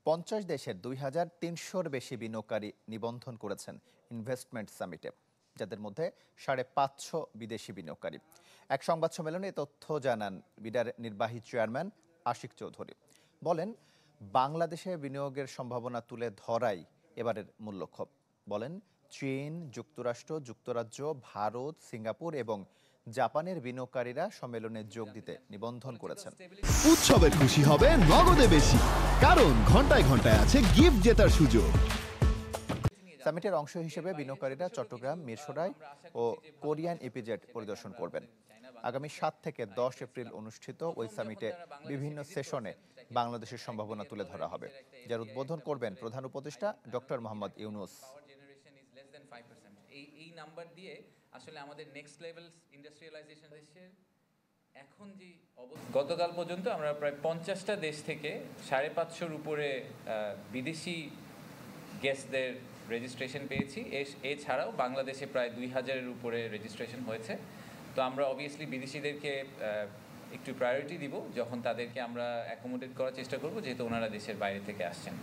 50 দেশের 2300-র বেশি বিনিয়োগকারী নিবন্ধন করেছেন ইনভেস্টমেন্ট সামিটে, যাদের মধ্যে 550 বিদেশি বিনিয়োগকারী। এক সংবাদ সম্মেলনে এ তথ্য জানান বিডার নির্বাহী চেয়ারম্যান আশিক চৌধুরী। বলেন, বাংলাদেশে বিনিয়োগের সম্ভাবনা তুলে ধরাই এবারের মূল লক্ষ্য। বলেন, চীন, যুক্তরাষ্ট্র, যুক্তরাজ্য, ভারত, সিঙ্গাপুর এবং জাপানের বিনিয়োগকারীরা সম্মেলনে যোগ দিতে নিবন্ধন করেছেন। উৎসবের খুশি হবে নগদে বেশি, কারণ ঘন্টায় ঘন্টায় আছে গিফট জেতার সুযোগ। সামিটের অংশ হিসেবে বিনিয়োগকারীরা চট্টগ্রাম, মিরসরাই ও কোরিয়ান ইপিজেড পরিদর্শন করবেন। আগামী 7 থেকে 10 এপ্রিল অনুষ্ঠিত ওই সামিটে বিভিন্ন সেশনে বাংলাদেশের সম্ভাবনা তুলে ধরা হবে, যার উদ্বোধন করবেন প্রধান উপদেষ্টা ডক্টর মোহাম্মদ ইউনূস। এই নাম্বার দিয়ে আসলে আমাদের নেক্সট লেভেল ইন্ডাস্ট্রিয়ালাইজেশন দেশের এখন যে গতকাল পর্যন্ত আমরা প্রায় 50টা দেশ থেকে 550-র উপরে বিদেশি গেস্টদের রেজিস্ট্রেশন পেয়েছি। এছাড়াও বাংলাদেশে প্রায় 2000-এর উপরে রেজিস্ট্রেশন হয়েছে। তো আমরা অবভিয়াসলি বিদেশিদেরকে একটু প্রায়োরিটি দিব যখন তাদেরকে আমরা অ্যাকোমোডেট করার চেষ্টা করব, যেহেতু ওনারা দেশের বাইরে থেকে আসছেন।